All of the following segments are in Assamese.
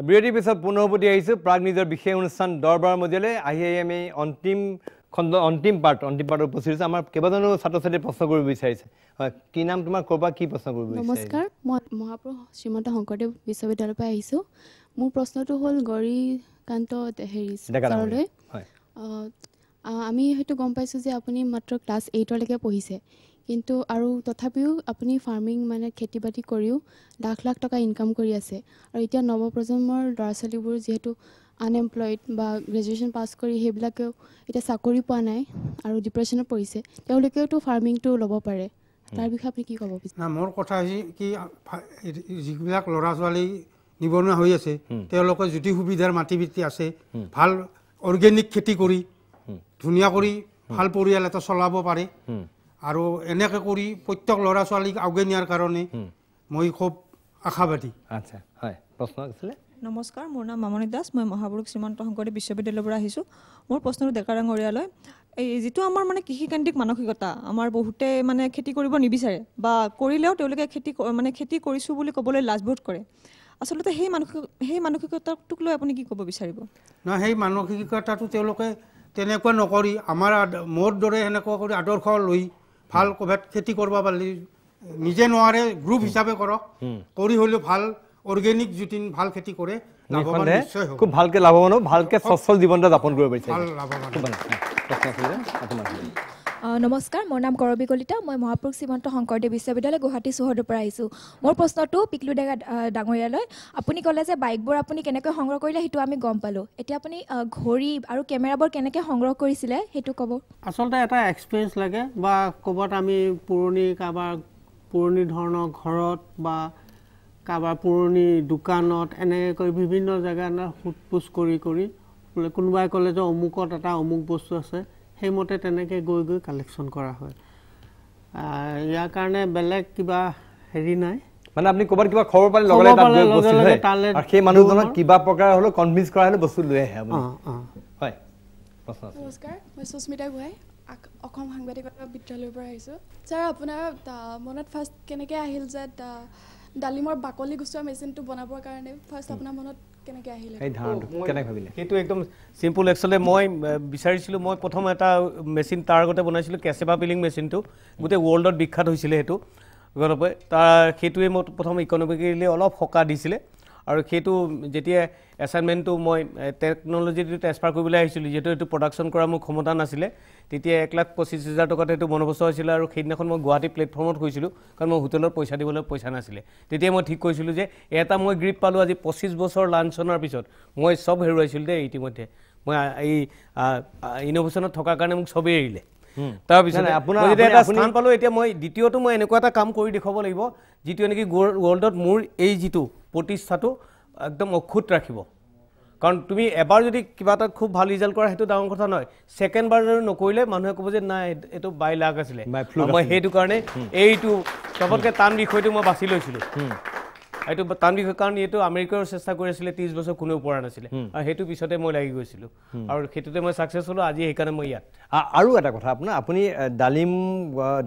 বিৰতি পিছত পুনৰপতি আহিছোঁ প্ৰাগ নিজৰ বিশেষ অনুষ্ঠান দৰবাৰ মজিয়ালৈ আহি আমি অন্তিম পাৰ্টৰ উপস্থিত হৈছে আমাৰ কেইবাজনো ছাত্ৰ ছাত্ৰীয়ে প্ৰশ্ন কৰিব বিচাৰিছে হয় কি নাম তোমাৰ ক'ৰপৰা কি প্ৰশ্ন কৰিব বিচাৰিছে নমস্কাৰ মই মহাপুৰুষ শ্ৰীমন্ত শংকৰদেৱ বিশ্ববিদ্যালয়ৰ পৰা আহিছোঁ মোৰ প্ৰশ্নটো হ'ল গৌৰীকান্ত ছাৰলৈ হয় আমি হয়তো গম পাইছোঁ যে আপুনি মাত্ৰ ক্লাছ 8লৈকে পঢ়িছে কিন্তু আৰু তথাপিও আপুনি ফাৰ্মিং মানে খেতি বাতি কৰিও লাখ লাখ টকা ইনকাম কৰি আছে আৰু এতিয়া নৱপ্ৰজন্মৰ ল'ৰা ছোৱালীবোৰ যিহেতু আনএমপ্লয়েড বা গ্ৰেজুৱেশ্যন পাছ কৰি সেইবিলাকেও এতিয়া চাকৰি পোৱা নাই আৰু ডিপ্ৰেশ্যনত পৰিছে তেওঁলোকেওতো ফাৰ্মিংটো ল'ব পাৰে তাৰ বিষয়ে আপুনি কি ক'ব বিচাৰে না মোৰ কথা হৈছে কি যিবিলাক ল'ৰা ছোৱালী নিবনুৱা হৈ আছে তেওঁলোকৰ যদি সুবিধাৰ মাটি বিটি আছে ভাল অৰ্গেনিক খেতি কৰি ধুনীয়া কৰি ভাল পৰিয়াল এটা চলাব পাৰে আৰু এনেকৈ কৰি প্ৰত্যেক ল'ৰা ছোৱালীক আগুৱাই নিয়াৰ কাৰণে মই খুব আশাবাদী আচ্ছা হয় প্ৰশ্ন আছিলে নমস্কাৰ মোৰ নাম মামনি দাস মই মহাপুৰুষ শ্ৰীমন্ত শংকৰদেৱ বিশ্ববিদ্যালয়ৰ পৰা আহিছোঁ মোৰ প্ৰশ্নটো ডেকাৰাঙৰীয়ালৈ এই যিটো আমাৰ মানে কৃষিকেন্দ্ৰিক মানসিকতা আমাৰ বহুতে মানে খেতি কৰিব নিবিচাৰে বা কৰিলেও তেওঁলোকে খেতি কৰিছোঁ বুলি ক'বলৈ লাজবোধ কৰে আচলতে সেই মানসিকতাটোক লৈ আপুনি কি ক'ব বিচাৰিব না সেই মানসিকতাটো তেওঁলোকে তেনেকুৱা নকৰি আমাৰ মোৰ দৰে সেনেকুৱা কৰি আদৰ্শ লৈ ভাল ক'ৰবাত খেতি কৰিব পাৰিলে নিজে নোৱাৰে গ্ৰুপ হিচাপে কৰক কৰি হ'লেও ভাল অৰ্গেনিক যদি ভাল খেতি কৰে লাভৱান নিশ্চয় হ'ব খুব ভালকৈ লাভৱান হ'ব ভালকৈ সচ্ছল জীৱন এটা যাপন কৰিব পাৰিছে ভাল লাভৱান নমস্কাৰ মোৰ নাম কৰবী কলিতা মই মহাপুৰুষ শ্ৰীমন্ত শংকৰদেৱ বিশ্ববিদ্যালয় গুৱাহাটী চৌহদৰ পৰা আহিছোঁ মোৰ প্ৰশ্নটো পিকলু ডেকা ডাঙৰীয়ালৈ আপুনি ক'লে যে বাইকবোৰ আপুনি কেনেকৈ সংগ্ৰহ কৰিলে সেইটো আমি গম পালোঁ এতিয়া আপুনি ঘড়ী আৰু কেমেৰাবোৰ কেনেকৈ সংগ্ৰহ কৰিছিলে সেইটো ক'ব আচলতে এটা এক্সপিৰিয়েঞ্চ লাগে বা ক'ৰবাত আমি কাৰোবাৰ পুৰণি ধৰণৰ ঘৰত বা কাৰোবাৰ পুৰণি দোকানত এনেকৈ বিভিন্ন জেগাত সোধ পোছ কৰি বোলে কোনোবাই ক'লে যে অমুকত এটা অমুক বস্তু আছে সেইমতে তেনেকৈ গৈ কালেকশ্যন কৰা হয় ইয়াৰ কাৰণে বেলেগ কিবা হেৰি নাই মানে আপুনি ক'ৰবাত কিবা খবৰ পালে লগে আৰু সেই মানুহজনক কিবা প্ৰকাৰ হ'লেও কনভিন্স কৰা হ'লে বস্তু লৈ আহে আপুনি হয় নমস্কাৰ মই সুস্মিতা গোহাঁই অসম সাংবাদিকতা বিদ্যালয়ৰ পৰা আহিছোঁ ছাৰ আপোনাৰ মনত ফাৰ্ষ্ট কেনেকৈ আহিল যে ডালিমৰ বাকলি গুচোৱা মেচিনটো বনাবৰ কাৰণে ফাৰ্ষ্ট আপোনাৰ মনত কেনেকৈ আহিলে এই ধাৰণাটো কেনেকৈ ভাবিলে সেইটো একদম চিম্পল একচুৱেলি মই বিচাৰিছিলোঁ মই প্ৰথম এটা মেচিন তাৰ আগতে বনাইছিলোঁ কেচেবা পিলিং মেচিনটো গোটেই ৱৰ্ল্ডত বিখ্যাত হৈছিলে সেইটো গতিকে সেইটোৱে মই প্ৰথম ইকনমিকেলি অলপ সকাহ দিছিলে আৰু সেইটো যেতিয়া এছাইনমেণ্টটো মই টেকন'লজিটো ট্ৰেন্সফাৰ কৰিবলৈ আহিছিলোঁ যিহেতু এইটো প্ৰডাকশ্যন কৰা মোৰ ক্ষমতা নাছিলে তেতিয়া 1,25,000 টকাত সেইটো বন্দবস্ত হৈছিলে আৰু সেইদিনাখন মই গুৱাহাটী প্লেটফৰ্মত গৈছিলোঁ কাৰণ মই হোটেলত পইচা দিবলৈ পইচা নাছিলে তেতিয়া মই ঠিক কৰিছিলোঁ যে এটা মই গ্ৰীপ পালোঁ আজি 25 বছৰ লাঞ্চনৰ পিছত মই চব হেৰুৱাইছিলোঁ দেই ইতিমধ্যে মই এই ইন'ভেশ্যনত থকাৰ কাৰণে মোক চবেই এৰিলে তাৰপিছত আপোনাৰ এটা স্থান পালোঁ এতিয়া মই দ্বিতীয়টো মই এনেকুৱা এটা কাম কৰি দেখুৱাব লাগিব যিটো নেকি ৱৰ্ল্ডত মোৰ এই যিটো প্ৰতিষ্ঠাটো একদম অক্ষুত ৰাখিব কাৰণ তুমি এবাৰ যদি কিবা এটা খুব ভাল ৰিজাল্ট কৰা সেইটো ডাঙৰ কথা নহয় ছেকেণ্ড বাৰ যদি নকৰিলে মানুহে ক'ব যে নাই এইটো বাই লাক আছিলে মই সেইটো কাৰণে এইটো চবতকৈ টান বিষয়টো মই বাছি লৈছিলোঁ এইটো টান বিষয় কাৰণ এইটো আমেৰিকাৰ চেষ্টা কৰি আছিলে 30 বছৰ কোনেও পৰা নাছিলে আৰু সেইটো পিছতে মই লাগি গৈছিলোঁ আৰু সেইটোতে মই ছাকচেছ হ'লোঁ আজি সেইকাৰণে মই ইয়াত আৰু এটা কথা আপুনি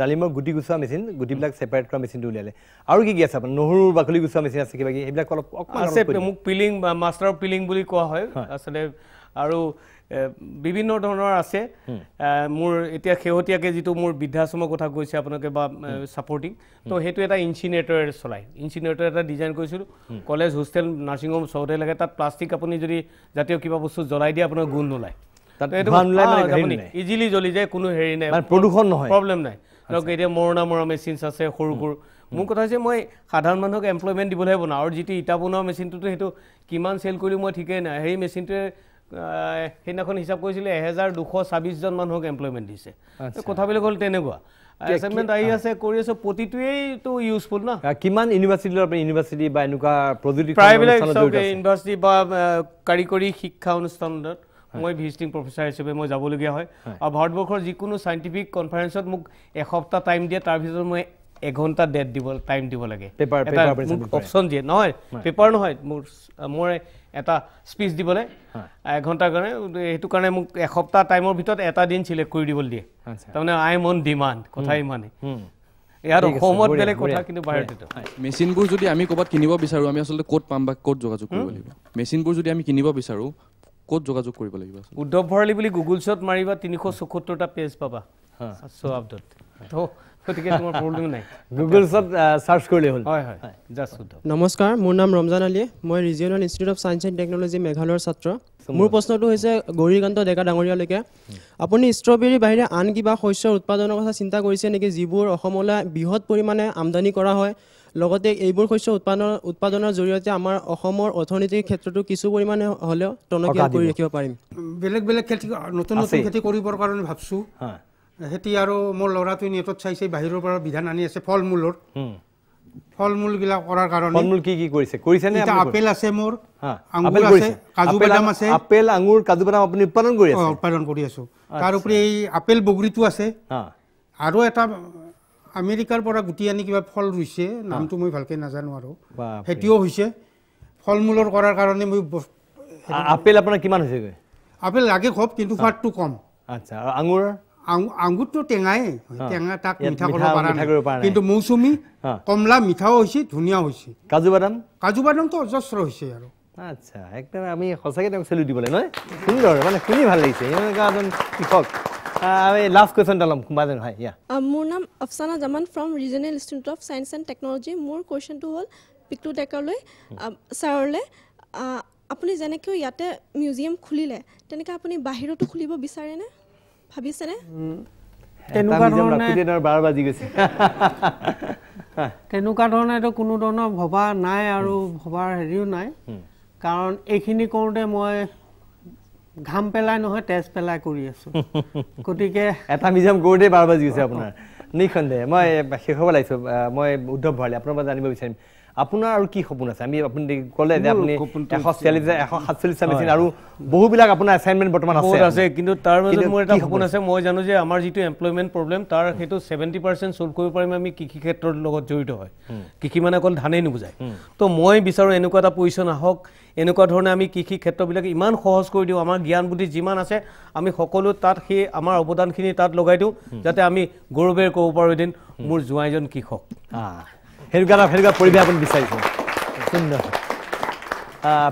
ডালিমৰ গুটি গুচোৱা মেচিন গুটিবিলাক ছেপাৰেট কৰা মেচিনটো উলিয়ালে আৰু কি আছে আপোনাৰ নহৰুৰ বাকলি গুচোৱা মেচিন আছে কিবা সেইবিলাক অলপ আছে মোক পিলিং মাষ্টাৰ অফ পিলিং বুলি কোৱা হয় আচলতে আৰু বিভিন্ন ধৰণৰ আছে মোৰ এতিয়া শেহতীয়াকৈ যিটো মোৰ বৃদ্ধাশ্ৰমৰ কথা কৈছে আপোনালোকে বা ছাপৰ্টিং তো সেইটো এটা ইনচিনেটৰ চলায় ইনচিনেটৰ এটা ডিজাইন কৰিছিলোঁ কলেজ হোষ্টেল নাৰ্ছিং হোম চবতে লাগে তাত প্লাষ্টিক আপুনি যদি জাতীয় কিবা বস্তু জ্বলাই দিয়ে আপোনাৰ গোন্ধ নোলায় ইজিলি জ্বলি যায় কোনো হেৰি নাই প্ৰদূষণ নহয় প্ৰব্লেম নাই ধৰক এতিয়া মৰা মেচিনছ আছে সৰু মোৰ কথা হৈছে মই সাধাৰণ মানুহক এমপ্লয়মেণ্ট দিবলৈহে বনাওঁ আৰু যিটো ইটা বনোৱা মেচিনটোতো সেইটো কিমান চেল কৰিলোঁ মই ঠিকেই নাই সেই মেচিনটোৱে সেইদিনাখন হিচাপ কৰিছিলে 1226 জন মানুহক এমপ্লয়মেণ্ট দিছে কথাবিলাক হ'ল তেনেকুৱা এছাইনমেণ্ট আহি আছে কৰি আছোঁ প্ৰতিটোৱেইতো ইউজফুল না কিমান ইউনিভাৰ্চিটি বা এনেকুৱা প্ৰযুক্তি প্ৰায়বিলাক ইউনিভাৰ্চিটি বা কাৰিকৰী শিক্ষা অনুষ্ঠানত মই ভিজিটিং প্ৰফেচাৰ হিচাপে মই যাবলগীয়া হয় আৰু ভাৰতবৰ্ষৰ যিকোনো চাইণ্টিফিক কনফাৰেঞ্চত মোক এসপ্তাহ টাইম দিয়ে তাৰ ভিতৰত মই 1 ঘণ্টা টাইম দিব লাগে অপশ্যন দিয়ে নহয় পেপাৰ নহয় মোৰ এটা স্পীচ দিবলৈ 1 ঘণ্টাৰ কাৰণে সেইটো কাৰণে মোক এসপ্তাহ টাইমৰ ভিতৰত এটা দিন চিলেক্ট কৰি দিবলৈ দিয়ে তাৰমানে আই এম অন ডিমাণ্ড কথা ইমানেই ইয়াত অসমত বেলেগ কথা কিন্তু বাহিৰত মেচিনবোৰ যদি আমি ক'ৰবাত কিনিব বিচাৰোঁ আমি আচলতে ক'ত পাম বা ক'ত যোগাযোগ কৰিব লাগিব মেচিনবোৰ যদি আমি কিনিব বিচাৰোঁ ক'ত যোগাযোগ কৰিব লাগিব উদ্ধৱ ভৰালী বুলি গুগলছত মাৰিবা 374টা পেজ পাবা সোৱাবডট তো গতিকে তোমাৰ প্ৰব্লেম নাই গুগলছত সাৰ্চ কৰিলে হ'ল হয় হয় জাষ্ট উদ্ধৱ নমস্কাৰ মোৰ নাম ৰমজান আলী মই regional institute of Science and technology মেঘালয়ৰ ছাত্ৰ মোৰ প্ৰশ্নটো হৈছে গৌৰীকান্ত ডেকা ডাঙৰীয়ালৈকে আপুনি ষ্ট্ৰবেৰীৰ বাহিৰে আন কিবা শস্যৰ উৎপাদনৰ কথা চিন্তা কৰিছে নেকি যিবোৰ অসমলৈ বৃহৎ পৰিমাণে আমদানি কৰা হয় লগতে এইবোৰ শস্য উৎপাদনৰ জৰিয়তে আমাৰ অসমৰ অৰ্থনৈতিক ক্ষেত্ৰতো কিছু পৰিমাণে হ'লেও টনকিয়াল কৰি ৰাখিব পাৰিম বেলেগ বেলেগ খেতি নতুন নতুন খেতি কৰিবৰ কাৰণে ভাবছোঁ খেতি আৰু মোৰ ল'ৰাটোৱে নেটত চাইছে বাহিৰৰ পৰা বিধান আনি আছে ফল মূলবিলাক কৰাৰ কাৰণে ফল মূল কি কৰিছে নে আপেল আছে মোৰ আঙুৰ আছে কাজু বাদাম আছে আপেল আঙুৰ কাজু বাদাম আপুনি উৎপাদন কৰি আছো তাৰ উপৰি এই আপেল বগৰীটো আছে আৰু এটা আমেৰিকাৰ পৰা গুটি আনি কিবা ফল ৰুইছে নামটো মই ভালকৈ নাজানো আৰু সেইটোও হৈছে ফল মূলৰ কৰাৰ কাৰণে মই আপেল আপোনাৰ কিমান হৈছে আপেল লাগে খুব কিন্তু সোৱাদটো কম আচ্ছা আৰু আঙুৰ আঙুৰটো টেঙাই টেঙা তাক মিঠা কৰিব পৰা নাই কিন্তু মৌচুমী কমলা মিঠাও হৈছে ধুনীয়া হৈছে কাজু বাদামটো অজস্ৰ হৈছে আৰু আচ্ছা একদম আমি সঁচাকৈ তেওঁক চেলুট দিব লাগে নহয় সুন্দৰ মানে শুনি ভাল লাগিছে এনেকুৱা এজন কৃষক আমি লাষ্ট কুৱেশ্যন ল'ম কোনোবাজন হয় মোৰ নাম Afsana Zaman from Regional Institute of Science and Technology মোৰ কুৱেশ্যনটো হ'ল পিকলু ডেকাৰলৈ ছাৰলৈ আপুনি যেনেকৈ ইয়াতে মিউজিয়াম খুলিলে তেনেকৈ আপুনি বাহিৰতো খুলিব বিচাৰেনে ভাবিছেনে তেনেকুৱা ধৰণে এইটো কোনো ধৰণৰ ভবা নাই আৰু ভবাৰ হেৰিও নাই কাৰণ এইখিনি কৰোঁতে মই ঘাম পেলাই নহয় তেজ পেলাই কৰি আছোঁ গতিকে এটা মিউজিয়াম কৰোঁতে 12 বাজি গৈছে আপোনাৰ নিঃসন্দেহে মই শেষ হ'ব লাগিছোঁ মই উদ্ধৱ ভৰালী আপোনাৰ পৰা জানিব বিচাৰিম আপোনাৰ আৰু কি সপোন আছে আমি আপুনি ক'লে যে আপুনি 147টা মেচিন আৰু বহুবিলাক আপোনাৰ এছাইনমেণ্ট বৰ্তমান আছে কিন্তু তাৰ মাজত মোৰ এটা সপোন আছে মই জানো যে আমাৰ যিটো এমপ্লয়মেণ্ট প্ৰব্লেম তাৰ সেইটো 70% ছল্ভ কৰিব পাৰিম আমি কৃষি ক্ষেত্ৰৰ লগত জড়িত হয় কৃষি মানে অকল ধানেই নুবুজায় তো মই বিচাৰোঁ এনেকুৱা এটা পজিশ্যন আহক এনেকুৱা ধৰণে আমি কৃষি ক্ষেত্ৰবিলাক ইমান সহজ কৰি দিওঁ আমাৰ জ্ঞান বুদ্ধি যিমান আছে আমি সকলো তাত সেই আমাৰ অৱদানখিনি তাত লগাই দিওঁ যাতে আমি গৌৰৱেৰে ক'ব পাৰোঁ এদিন মোৰ জোঁৱাইজন কৃষক সেনেকুৱা পৰিৱেশ আপুনি বিচাৰিছে সুন্দৰ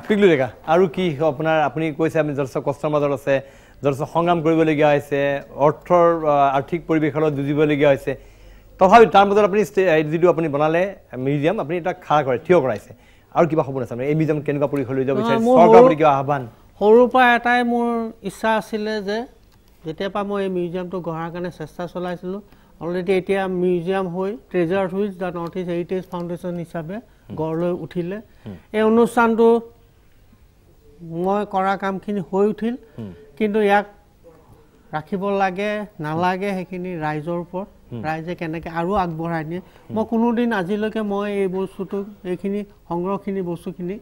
পিকলু ডেকা আৰু কি আপোনাৰ আপুনি কৈছে আপুনি যথেষ্ট কষ্টৰ মাজত আছে যথেষ্ট সংগ্ৰাম কৰিবলগীয়া হৈছে আৰ্থিক পৰিৱেশৰ লগত যুঁজিবলগীয়া হৈছে তথাপি তাৰ মাজত আপুনি যিটো আপুনি বনালে মিউজিয়াম আপুনি এটা খাৰা কৰে থিয় কৰাইছে আৰু কিবা সপোন আছে এই মিউজিয়াম কেনেকুৱা পৰিৱেশ লৈ যাব বিচাৰিছে চৰকাৰৰ প্ৰতি কিবা আহ্বান সৰুৰ পৰা এটাই মোৰ ইচ্ছা আছিলে যে যেতিয়াৰ পৰা মই এই মিউজিয়ামটো গঢ়াৰ কাৰণে চেষ্টা চলাইছিলোঁ অলৰেডি এতিয়া মিউজিয়াম হৈ treasure which the north east heritage foundation হিচাপে গঢ় লৈ উঠিলে এই অনুষ্ঠানটো মই কৰা কামখিনি হৈ উঠিল কিন্তু ইয়াক ৰাখিব লাগে নালাগে সেইখিনি ৰাইজৰ ওপৰত ৰাইজে কেনেকৈ আৰু আগবঢ়াই নিয়ে মই কোনোদিন আজিলৈকে মই এই বস্তুটো এইখিনি সংগ্ৰহখিনি বস্তুখিনি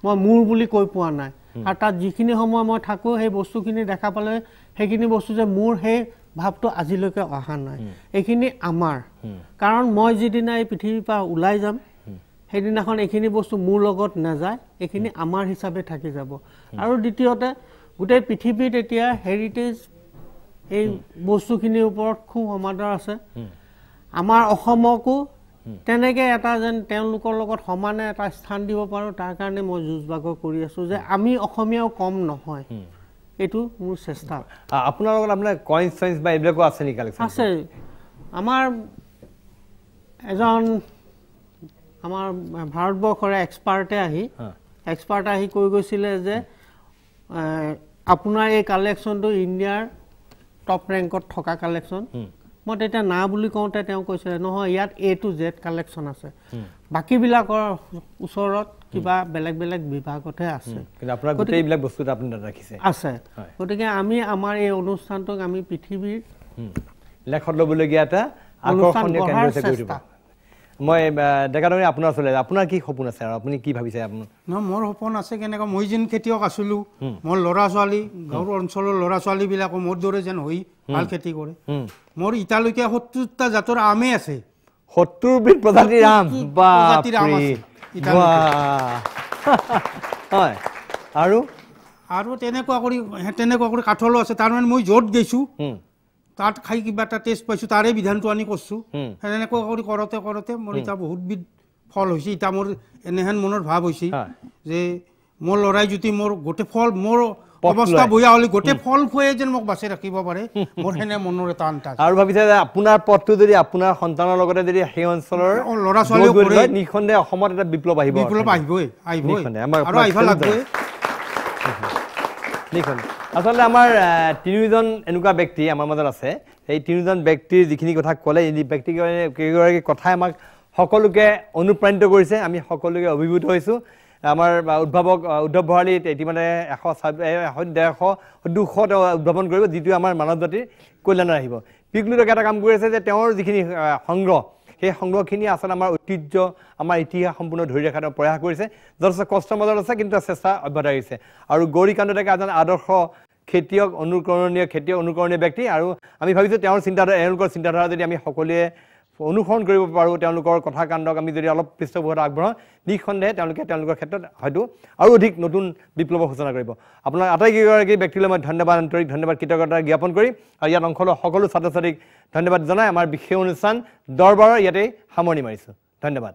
মই মোৰ বুলি কৈ পোৱা নাই আৰু তাত যিখিনি সময় মই থাকোঁ সেই বস্তুখিনি দেখা পালে সেইখিনি বস্তু যে মোৰ সেই ভাৱটো আজিলৈকে অহা নাই এইখিনি আমাৰ কাৰণ মই যিদিনা এই পৃথিৱীৰ পৰা ওলাই যাম সেইদিনাখন এইখিনি বস্তু মোৰ লগত নাযায় এইখিনি আমাৰ হিচাপে থাকি যাব আৰু দ্বিতীয়তে গোটেই পৃথিৱীত এতিয়া হেৰিটেজ এই বস্তুখিনিৰ ওপৰত খুব সমাদৰ আছে আমাৰ অসমকো তেনেকৈ এটা যেন তেওঁলোকৰ লগত সমানে এটা স্থান দিব পাৰোঁ তাৰ কাৰণে মই যুঁজ বাগৰ কৰি আছোঁ যে আমি অসমীয়াও কম নহয় এইটো মোৰ চেষ্টা আপোনাৰ লগত আপোনাৰ কইন্স চইন্স বা এইবিলাকো আছে নেকি কালেকশ্যন আছে আমাৰ এজন আমাৰ ভাৰতবৰ্ষৰে এক্সপাৰ্টে আহি কৈ গৈছিলে যে আপোনাৰ এই কালেকশ্যনটো ইণ্ডিয়াৰ টপ ৰেংকত থকা কালেকশ্যন মই তেতিয়া না বুলি কওঁতে তেওঁ কৈছিলে নহয় ইয়াত A to Z কালেকশ্যন আছে বাকীবিলাকৰ ওচৰত কিবা বেলেগ বেলেগ বিভাগতহে আছে আছে গতিকে আমি আমাৰ এই অনুষ্ঠানটোক আমি পৃথিৱীৰ লেখত ল'বলগীয়া এটা আকৰ্ষণীয় কেন্দ্ৰ হিচাপে কৰি দিব মই ডেকা ডাঙৰীয়া আপোনাৰ ওচৰলৈ আপোনাৰ কি সপোন আছে আৰু আপুনি কি ভাবিছে আপোনাৰ মোৰ সপোন আছে কেনেকুৱা মই যেন খেতিয়ক আছিলোঁ মোৰ ল'ৰা ছোৱালী গাঁৱৰ অঞ্চলৰ ল'ৰা ছোৱালীবিলাকো মোৰ দৰে যেন হৈ ভাল খেতি কৰে মোৰ এতিয়ালৈকে 70টা জাতৰ আমেই আছে 70বিধ প্ৰজাতিৰ আম হয় আৰু তেনেকুৱা কৰি কাঠলো আছে তাৰমানে মই য'ত গৈছোঁ তাত খাই কিবা এটা টেষ্ট পাইছোঁ তাৰে বিধানটো আনি কৰিছোঁ সেনেকৈ কৰি কৰোঁতে মোৰ এতিয়া বহুতবিধ ফল হৈছে এতিয়া মোৰ এনেহেন মনৰ ভাৱ হৈছে যে মোৰ ল'ৰাই যদি মোৰ গোটেই ফল মোৰ অৱস্থা বয়া হ'লে গোটেই ফল খুৱাই যেন মোক বাচি ৰাখিব পাৰে মোৰ সেনে মনৰ এটা আন্তা আৰু ভাবিছে যে আপোনাৰ পথটো যদি আপোনাৰ সন্তানৰ লগতে যদি সেই অঞ্চলৰ ল'ৰা ছোৱালীও নিঃসন্দেহে অসমত এটা বিপ্লৱ আহিবই আৰু আহিব লাগবই আচলতে আমাৰ তিনিজন এনেকুৱা ব্যক্তি আমাৰ মাজত আছে এই তিনিজন ব্যক্তিৰ যিখিনি কথা ক'লে এই ব্যক্তিগৰাকী কথাই আমাক সকলোকে অনুপ্ৰাণিত কৰিছে আমি সকলোকে অভিভূত হৈছোঁ আমাৰ উদ্ভাৱক উদ্ধৱ ভৰালী ইতিমধ্যে 100-150-200 উদ্ভাৱন কৰিব যিটো আমাৰ মানৱ জাতিৰ কল্যাণত আহিব পিকলু ডেকাই এটা কাম কৰি আছে যে তেওঁৰ যিখিনি সংগ্ৰহ সেই সংগ্ৰহখিনি আচলতে আমাৰ ঐতিহ্য আমাৰ ইতিহাস সম্পূৰ্ণ ধৰি ৰখাৰ প্ৰয়াস কৰিছে যথেষ্ট কষ্টৰ মাজত আছে কিন্তু চেষ্টা অব্যাহত ৰাখিছে আৰু গৌৰীকান্ত ডেকা এজন আদৰ্শ খেতিয়ক অনুকৰণীয় ব্যক্তি আৰু আমি ভাবিছোঁ তেওঁৰ এওঁলোকৰ চিন্তাধাৰা যদি আমি সকলোৱে অনুসৰণ কৰিব পাৰোঁ তেওঁলোকৰ কথা কাণ্ডক আমি যদি অলপ পৃষ্ঠপোষকতা আগবঢ়াওঁ নিঃসন্দেহে তেওঁলোকৰ ক্ষেত্ৰত হয়তো আৰু অধিক নতুন বিপ্লৱৰ সূচনা কৰিব আপোনাৰ আটাইকেইগৰাকী ব্যক্তিলৈ মই আন্তৰিক ধন্যবাদ কৃতজ্ঞতা জ্ঞাপন কৰি আৰু ইয়াত অংশ লোৱা সকলো ছাত্ৰ ছাত্ৰীক ধন্যবাদ জনাই আমাৰ বিশেষ অনুষ্ঠান দৰবাৰৰ ইয়াতেই সামৰণি মাৰিছোঁ ধন্যবাদ